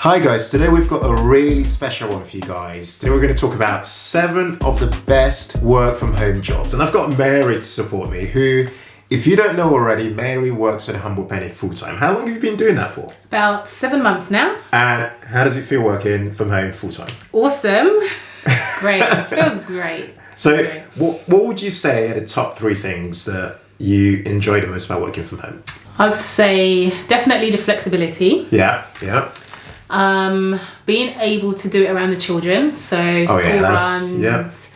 Hi guys, today we've got a really special one for you guys. Today we're going to talk about 7 of the best work from home jobs. And I've got Mary to support me, who, if you don't know already, Mary works at a Humble Penny full-time. How long have you been doing that for? About 7 months now. And how does it feel working from home full-time? Awesome. Great. Feels great. So what would you say are the top 3 things that you enjoy the most about working from home? I would say definitely the flexibility. Yeah. Being able to do it around the children, so school runs,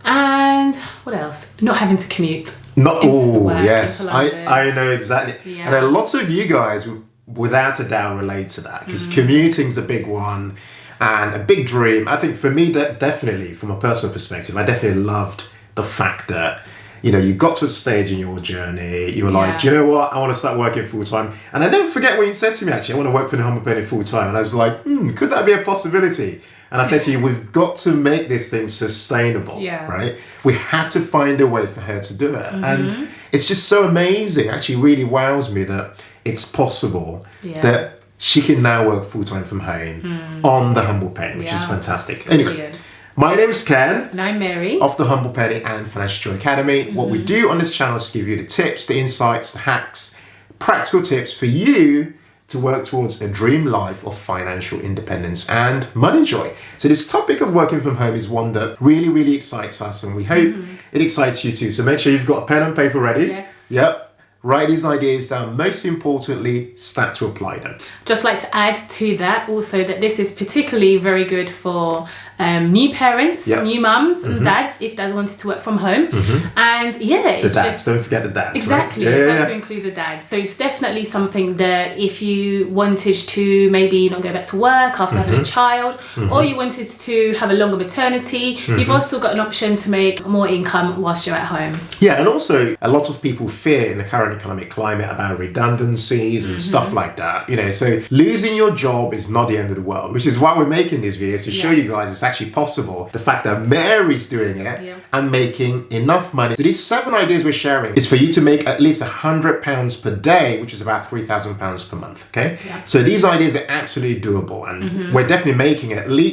and what else? Not having to commute. Yes, I know exactly. Yeah. And a lot of you guys, without a doubt, relate to that because commuting's a big one and a big dream. I think for me, that definitely, from a personal perspective, I definitely loved the fact that you got to a stage in your journey, you were like, do you know what? I want to start working full time. And I never forget when you said to me, actually, I want to work for the Humble Penny full time. And I was like, could that be a possibility? And I said to you, we've got to make this thing sustainable, right? We had to find a way for her to do it. And it's just so amazing. Actually, really wows me that it's possible that she can now work full time from home on the Humble Penny, which is fantastic. Anyway. My name is Ken. And I'm Mary. Of the Humble Penny and Financial Joy Academy. What we do on this channel is give you the tips, the insights, the hacks, practical tips for you to work towards a dream life of financial independence and money joy. So this topic of working from home is one that really, really excites us, and we hope it excites you too. So make sure you've got a pen and paper ready. Yes. Yep. Write these ideas down. Most importantly, start to apply them. Just like to add to that also that this is particularly very good for new parents, new mums and dads, if dads wanted to work from home. And it's dads, don't forget the dads. Exactly, right? Got to include the dads. So it's definitely something that if you wanted to maybe not go back to work after having a child, or you wanted to have a longer maternity, you've also got an option to make more income whilst you're at home. Yeah, and also a lot of people fear in the current economic climate about redundancies and stuff like that. So losing your job is not the end of the world, which is why we're making these videos to show you guys it's actually possible. The fact that Mary's doing it and making enough money. So these 7 ideas we're sharing is for you to make at least £100 per day, which is about £3,000 per month. Okay. So these ideas are absolutely doable, and we're definitely making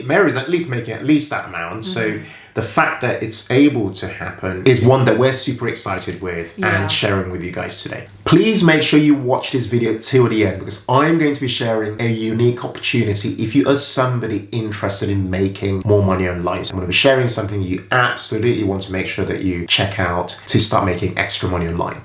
Mary's at least making at least that amount. So the fact that it's able to happen is one that we're super excited with and sharing with you guys today. Please make sure you watch this video till the end, because I'm going to be sharing a unique opportunity if you are somebody interested in making more money online. So I'm going to be sharing something you absolutely want to make sure that you check out to start making extra money online.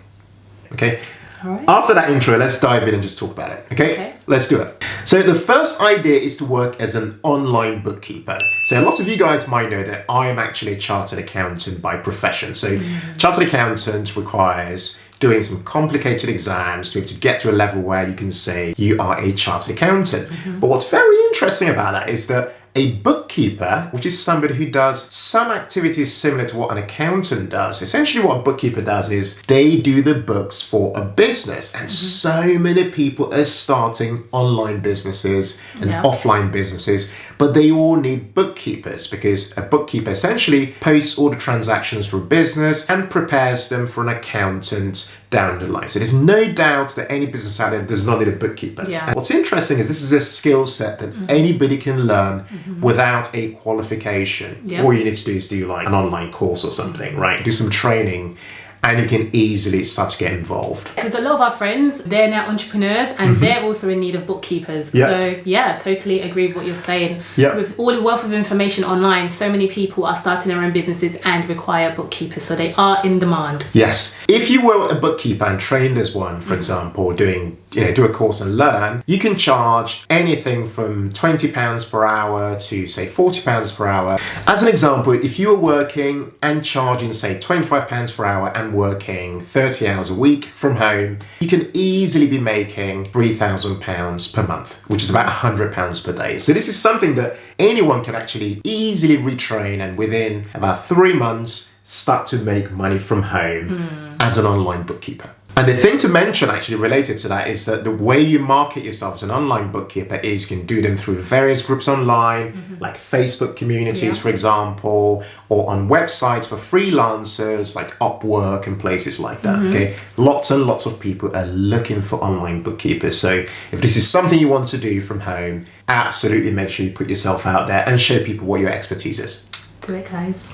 Okay? Right. After that intro, let's dive in and just talk about it. Okay? Let's do it. So the first idea is to work as an online bookkeeper. So a lot of you guys might know that I am actually a chartered accountant by profession. So chartered accountant requires doing some complicated exams to get to a level where you can say you are a chartered accountant. But what's very interesting about that is that a bookkeeper, which is somebody who does some activities similar to what an accountant does. Essentially what a bookkeeper does is they do the books for a business, and so many people are starting online businesses and offline businesses, but they all need bookkeepers because a bookkeeper essentially posts all the transactions for a business and prepares them for an accountant down the line. So there's no doubt that any business out there does not need a bookkeeper. And what's interesting is this is a skill set that anybody can learn without a qualification. All you need to do is do like an online course or something, right? Do some training, and you can easily start to get involved. Because a lot of our friends, they're now entrepreneurs, and they're also in need of bookkeepers. So totally agree with what you're saying. With all the wealth of information online, so many people are starting their own businesses and require bookkeepers, so they are in demand. Yes. If you were a bookkeeper and trained as one, for example, do a course and learn, you can charge anything from £20 per hour to say £40 per hour. As an example, if you were working and charging say £25 per hour and working 30 hours a week from home, you can easily be making £3,000 per month, which is about £100 per day. So this is something that anyone can actually easily retrain, and within about 3 months start to make money from home as an online bookkeeper. And the thing to mention actually related to that is that the way you market yourself as an online bookkeeper is you can do them through various groups online, like Facebook communities, for example, or on websites for freelancers like Upwork and places like that. Okay, lots and lots of people are looking for online bookkeepers. So if this is something you want to do from home, absolutely make sure you put yourself out there and show people what your expertise is. Do it, guys.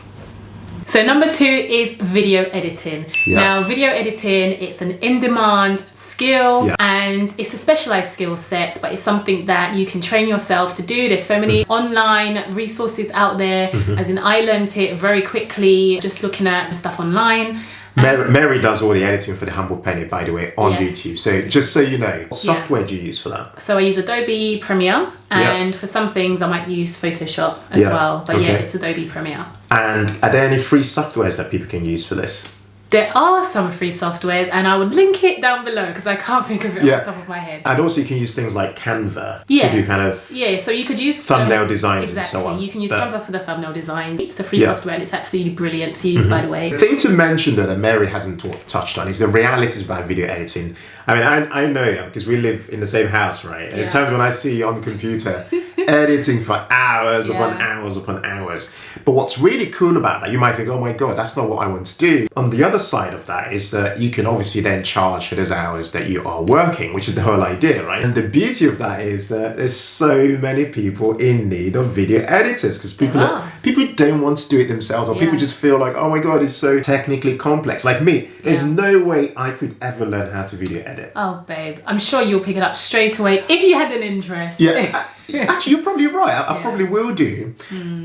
So number 2 is video editing. Now, video editing, it's an in-demand skill and it's a specialized skill set, but it's something that you can train yourself to do. There's so many online resources out there. As in, I learned it very quickly just looking at stuff online. Mary does all the editing for the Humble Penny, by the way, on YouTube. So just so you know, what software do you use for that? So I use Adobe Premiere, and for some things I might use Photoshop as well. But it's Adobe Premiere. And are there any free softwares that people can use for this? There are some free softwares, and I would link it down below because I can't think of it off the top of my head. And also you can use things like Canva to do kind of so you could use thumbnail designs and so on. You can use Canva for the thumbnail design. It's a free software and it's absolutely brilliant to use, by the way. The thing to mention though that Mary hasn't touched on is the realities about video editing. I mean, I know you because we live in the same house, right? And there's times when I see you on the computer editing for hours upon hours upon hours. But what's really cool about that, you might think, oh my God, that's not what I want to do. On the other side of that is that you can obviously then charge for those hours that you are working, which is the whole idea, right? And the beauty of that is that there's so many people in need of video editors because people don't want to do it themselves, or people just feel like, oh my God, it's so technically complex. Like me, there's no way I could ever learn how to video edit. Oh, babe, I'm sure you'll pick it up straight away if you had an interest. Yeah. Actually, you're probably right. I probably will do.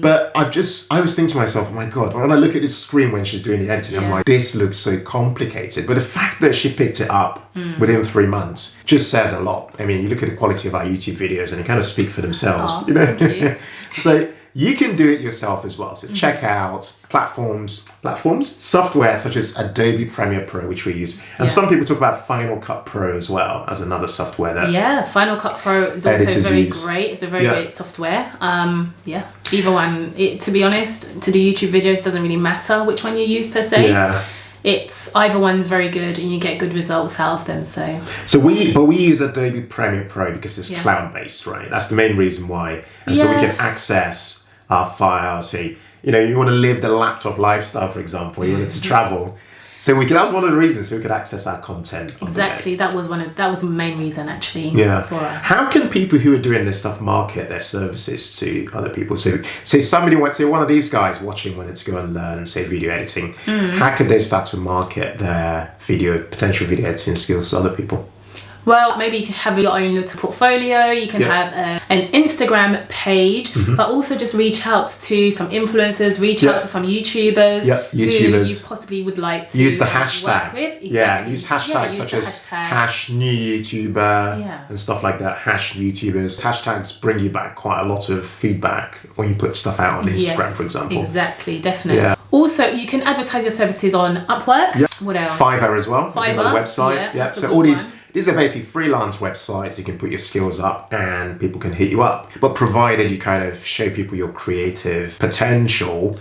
But I was thinking to myself, oh my God, when I look at this screen when she's doing the editing, I'm like, this looks so complicated. But the fact that she picked it up within 3 months just says a lot. I mean, you look at the quality of our YouTube videos and they kind of speak for themselves. Thank you. So you can do it yourself as well. So check out software such as Adobe Premiere Pro, which we use. And some people talk about Final Cut Pro as well as another software that Final Cut Pro is also very great. It's a very great software. Either one. To be honest, to do YouTube videos, doesn't really matter which one you use per se. It's either one's very good and you get good results out of them. So we use Adobe Premiere Pro because it's cloud-based, right? That's the main reason why. And so we can access our files. Say, you know, you want to live the laptop lifestyle, for example, you want to travel. So that's one of the reasons we could access our content. Exactly, that was the main reason actually. For us. How can people who are doing this stuff market their services to other people? So, say somebody went, say one of these guys watching wanted to go and learn, say, video editing. How could they start to market their potential video editing skills to other people? Well, maybe you can have your own little portfolio, you can have an Instagram page, but also just reach out to some influencers, reach out to some YouTubers who you possibly would like to use the hashtag. Work with. Exactly. Yeah, use hashtags such as #newYouTuber and stuff like that, #YouTubers. Hashtags bring you back quite a lot of feedback when you put stuff out on Instagram, for example. Exactly, definitely. Also, you can advertise your services on Upwork. What else? Fiverr as well. Fiverr. Another website. So all these are basically freelance websites. You can put your skills up and people can hit you up. But provided you kind of show people your creative potential,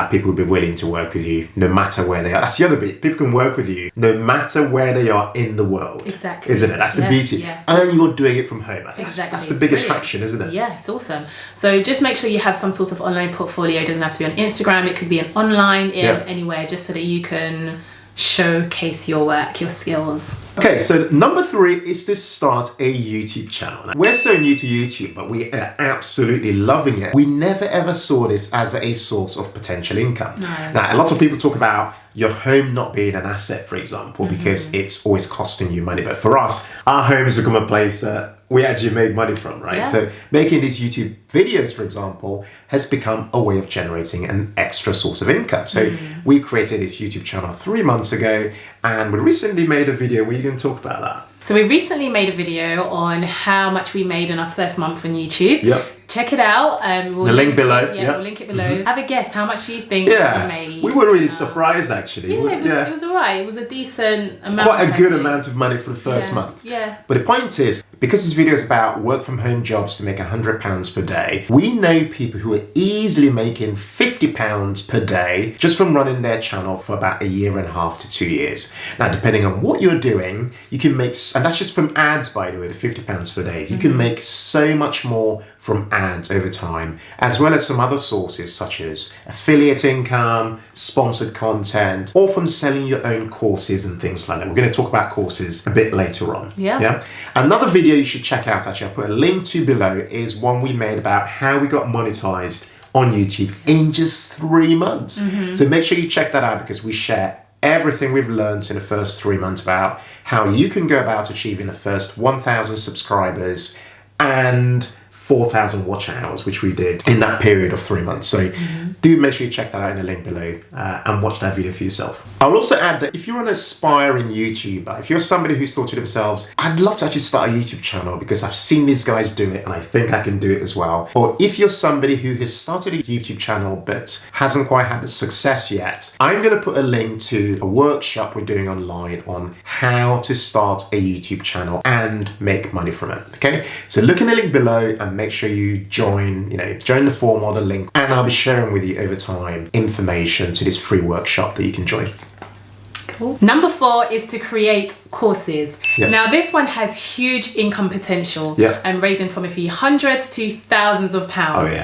people will be willing to work with you no matter where they are. That's the other bit. People can work with you no matter where they are in the world. Exactly. Isn't it? That's the beauty. And you're doing it from home. I think that's the big attraction, isn't it? Yeah, it's awesome. So just make sure you have some sort of online portfolio. It doesn't have to be on Instagram. It could be an online anywhere, just so that you can showcase your work, your skills. Okay, so number 3 is to start a YouTube channel. Now, we're so new to YouTube, but we are absolutely loving it. We never ever saw this as a source of potential income. Now, a lot of people talk about your home not being an asset, for example, because it's always costing you money. But for us, our home has become a place that we actually make money from, right? So making these YouTube videos, for example, has become a way of generating an extra source of income. So we created this YouTube channel 3 months ago, and we recently made a video where you can talk about that. So we recently made a video on how much we made in our first month on YouTube. check it out. We'll the link below. We'll link it below. Have a guess. How much do you think you made? We were really surprised actually. Yeah, it was alright. It was a decent amount. Quite a good amount of money for the first month. Yeah. But the point is, because this video is about work from home jobs to make £100 per day, we know people who are easily making £50 per day just from running their channel for about 1.5 to 2 years. Now, depending on what you're doing, you can make, and that's just from ads, by the way, the £50 per day. You can make so much more from ads over time, as well as some other sources such as affiliate income, sponsored content, or from selling your own courses and things like that. We're going to talk about courses a bit later on. Yeah. Another video you should check out, actually, I'll put a link to below, is one we made about how we got monetized on YouTube in just 3 months. So make sure you check that out, because we share everything we've learned in the first 3 months about how you can go about achieving the first 1,000 subscribers and 4,000 watch hours, which we did in that period of 3 months. So do make sure you check that out in the link below and watch that video for yourself. I'll also add that if you're an aspiring YouTuber, if you're somebody who's thought to themselves, I'd love to actually start a YouTube channel because I've seen these guys do it and I think I can do it as well. Or if you're somebody who has started a YouTube channel but hasn't quite had the success yet, I'm going to put a link to a workshop we're doing online on how to start a YouTube channel and make money from it. Okay, so look in the link below and make sure you join the form or the link, and I'll be sharing with you over time information to this free workshop that you can join. Cool. Number 4 is to create courses. Now this one has huge income potential and raising from a few hundreds to thousands of pounds.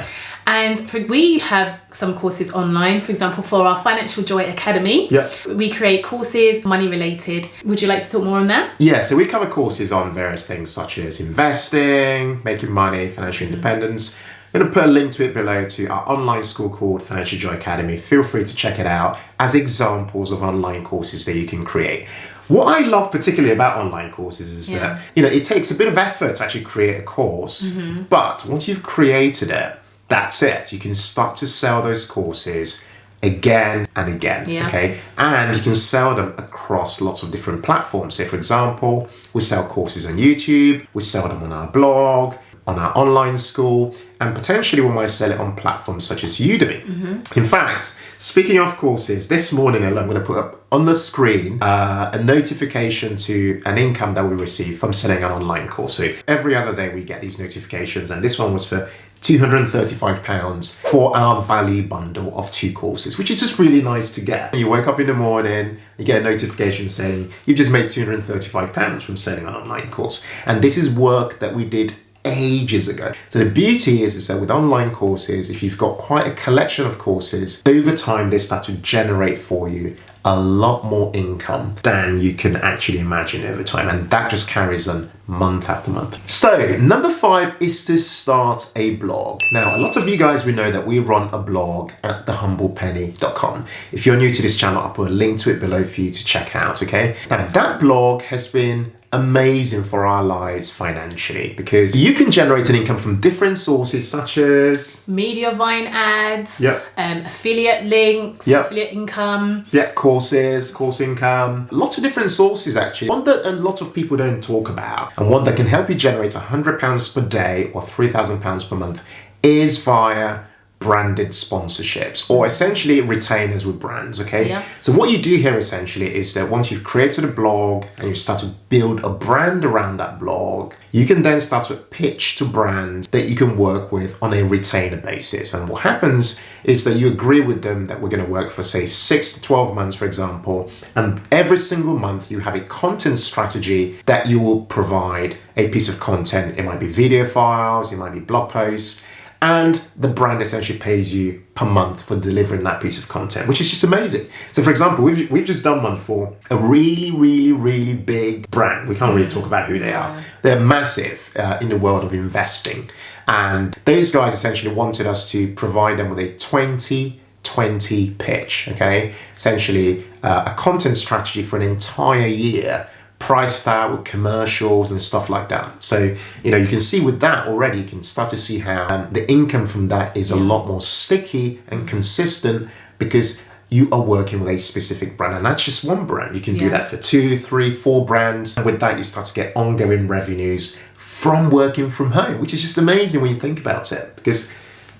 And we have some courses online, for example, for our Financial Joy Academy. We create courses, money related. Would you like to talk more on that? Yeah, so we cover courses on various things such as investing, making money, financial independence. I'm going to put a link to it below to our online school called Financial Joy Academy. Feel free to check it out as examples of online courses that you can create. What I love particularly about online courses is that, it takes a bit of effort to actually create a course, but once you've created it, that's it. You can start to sell those courses again and again, okay? And you can sell them across lots of different platforms. So for example, we sell courses on YouTube, we sell them on our blog, on our online school, and potentially we might sell it on platforms such as Udemy. In fact, speaking of courses, this morning I'm going to put up on the screen a notification to an income that we receive from selling an online course. So every other day we get these notifications, and this one was for £235 for our value bundle of 2 courses, which is just really nice to get. You wake up in the morning, you get a notification saying you've just made £235 from selling an online course. And this is work that we did ages ago. So the beauty is that with online courses, if you've got quite a collection of courses, over time they start to generate for you a lot more income than you can actually imagine over time, and that just carries on month after month. So number 5 is to start a blog. Now, a lot of you guys will know that we run a blog at thehumblepenny.com. If you're new to this channel, I'll put a link to it below for you to check out, okay? Now, that blog has been amazing for our lives financially, because you can generate an income from different sources such as Mediavine ads, affiliate links, affiliate income, course income, lots of different sources actually. One that a lot of people don't talk about, and one that can help you generate £100 per day or £3,000 per month, is via branded sponsorships, or essentially retainers with brands, okay? So what you do here essentially is that once you've created a blog and you start to build a brand around that blog, you can then start to pitch to brands that you can work with on a retainer basis. And what happens is that you agree with them that we're going to work for, say, 6 to 12 months, for example, and every single month you have a content strategy that you will provide a piece of content. It might be video files, it might be blog posts, and the brand essentially pays you per month for delivering that piece of content, which is just amazing. So for example, we've just done one for a really big brand. We can't really talk about who they are. They're massive in the world of investing. And those guys essentially wanted us to provide them with a 20/20 pitch, okay? Essentially a content strategy for an entire year, priced out with commercials and stuff like that. So, you can see with that already, you can start to see how the income from that is a lot more sticky and consistent, because you are working with a specific brand, and that's just one brand. You can do that for 2, 3, 4 brands. And with that, you start to get ongoing revenues from working from home, which is just amazing when you think about it. Because,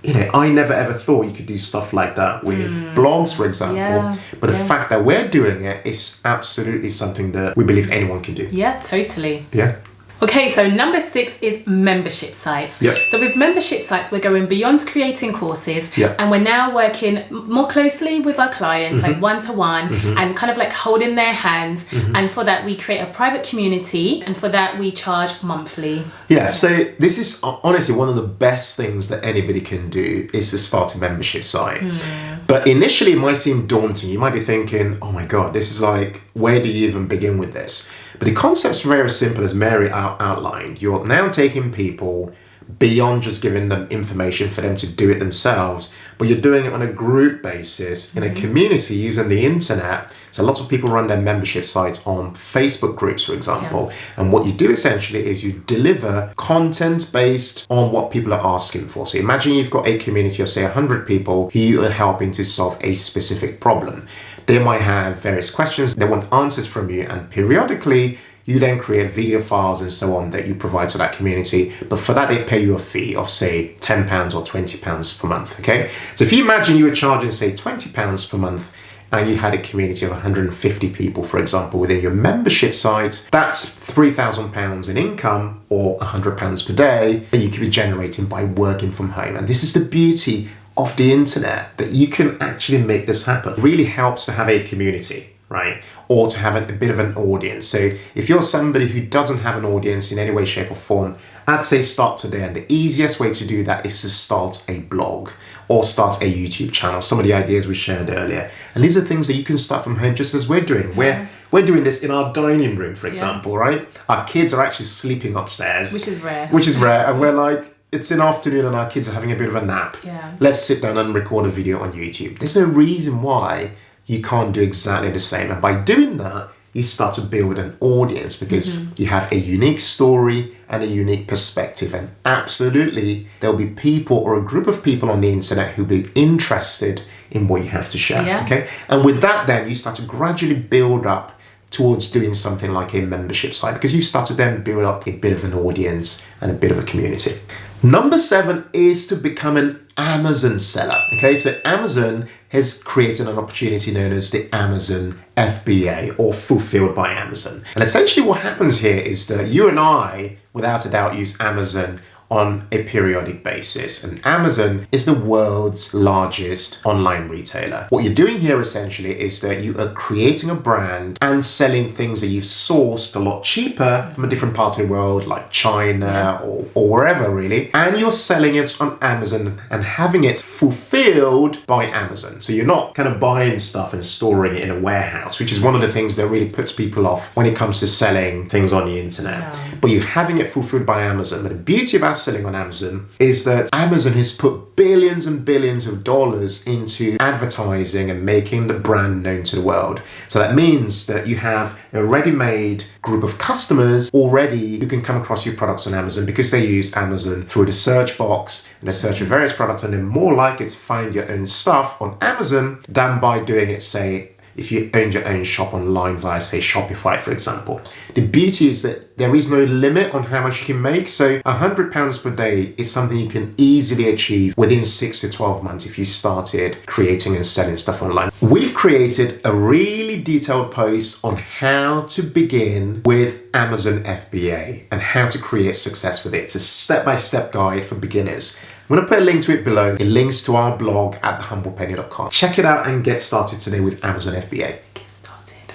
you know, I never ever thought you could do stuff like that with blogs, for example. But the fact that we're doing it is absolutely something that we believe anyone can do. Yeah, totally. Yeah. Okay, so number 6 is membership sites. Yep. So with membership sites, we're going beyond creating courses, and we're now working more closely with our clients, like one-to-one, and kind of like holding their hands. And for that, we create a private community, and for that, we charge monthly. Yeah, so this is honestly one of the best things that anybody can do is to start a membership site. But initially, it might seem daunting. You might be thinking, oh my God, this is like, where do you even begin with this? But the concept's very simple, as Mary outlined. You're now taking people beyond just giving them information for them to do it themselves, but you're doing it on a group basis in a community using the internet. So lots of people run their membership sites on Facebook groups, for example. And what you do essentially is you deliver content based on what people are asking for. So imagine you've got a community of say 100 people who you are helping to solve a specific problem. They might have various questions, they want answers from you, and periodically you then create video files and so on that you provide to that community. But for that, they pay you a fee of say £10 or £20 per month, okay? So if you imagine you were charging say £20 per month and you had a community of 150 people, for example, within your membership site, that's £3,000 in income or £100 per day that you could be generating by working from home. And this is the beauty of the internet, that you can actually make this happen. It really helps to have a community, right? Or to have a bit of an audience. So if you're somebody who doesn't have an audience in any way, shape or form, I'd say start today. And the easiest way to do that is to start a blog or start a YouTube channel. Some of the ideas we shared earlier. And these are things that you can start from home, just as we're doing. We're doing this in our dining room, for example, right? Our kids are actually sleeping upstairs. Which is rare. And we're like, it's an afternoon and our kids are having a bit of a nap. Let's sit down and record a video on YouTube. There's no reason why you can't do exactly the same. And by doing that, you start to build an audience because you have a unique story and a unique perspective. And absolutely, there'll be people or a group of people on the internet who'll be interested in what you have to share. Okay. And with that, then you start to gradually build up towards doing something like a membership site, because you start to then build up a bit of an audience and a bit of a community. Number 7 is to become an Amazon seller. Okay, so Amazon has created an opportunity known as the Amazon FBA, or Fulfilled by Amazon. And essentially what happens here is that you and I, without a doubt, use Amazon on a periodic basis. And Amazon is the world's largest online retailer. What you're doing here essentially is that you are creating a brand and selling things that you've sourced a lot cheaper from a different part of the world, like China or wherever really. And you're selling it on Amazon and having it fulfilled by Amazon. So you're not kind of buying stuff and storing it in a warehouse, which is one of the things that really puts people off when it comes to selling things on the internet. But you're having it fulfilled by Amazon. But the beauty about selling on Amazon is that Amazon has put billions and billions of dollars into advertising and making the brand known to the world. So that means that you have a ready-made group of customers already who can come across your products on Amazon because they use Amazon through the search box and they search for various products, and they're more likely to find your own stuff on Amazon than by doing it, say, if you owned your own shop online via, say, Shopify, for example. The beauty is that there is no limit on how much you can make. So £100 per day is something you can easily achieve within 6 to 12 months if you started creating and selling stuff online. We've created a really detailed post on how to begin with Amazon FBA and how to create success with it. It's a step-by-step guide for beginners. I'm going to put a link to it below. It links to our blog at thehumblepenny.com. Check it out and get started today with Amazon FBA. Get started.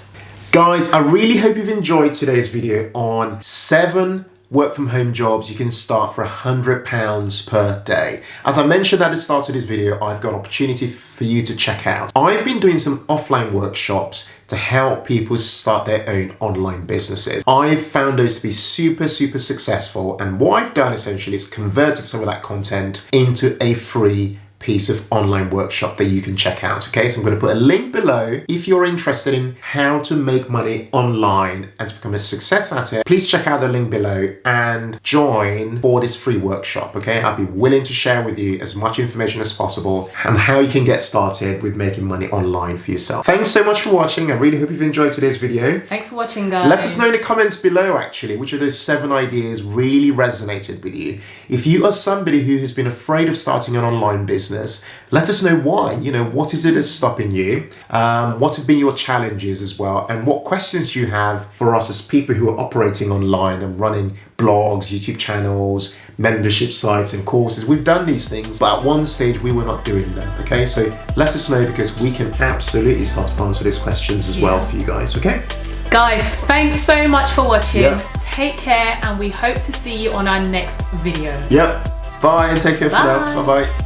Guys, I really hope you've enjoyed today's video on 7 work from home jobs you can start for £100 per day. As I mentioned at the start of this video, I've got an opportunity for you to check out. I've been doing some offline workshops to help people start their own online businesses. I've found those to be super successful, and what I've done essentially is converted some of that content into a free piece of online workshop that you can check out. Okay, so I'm going to put a link below. If you're interested in how to make money online and to become a success at it, please check out the link below and join for this free workshop. Okay, I'll be willing to share with you as much information as possible on how you can get started with making money online for yourself. Thanks so much for watching. I really hope you've enjoyed today's video. Thanks for watching, guys. Let us know in the comments below actually which of those 7 ideas really resonated with you. If you are somebody who has been afraid of starting an online business, let us know why. You know, what is it that's stopping you? What have been your challenges as well? And what questions do you have for us as people who are operating online and running blogs, YouTube channels, membership sites and courses? We've done these things, but at one stage we were not doing them. Okay, so let us know because we can absolutely start to answer these questions as well for you guys. Okay, guys, thanks so much for watching. Take care, and we hope to see you on our next video. Bye and take care for now. Bye bye.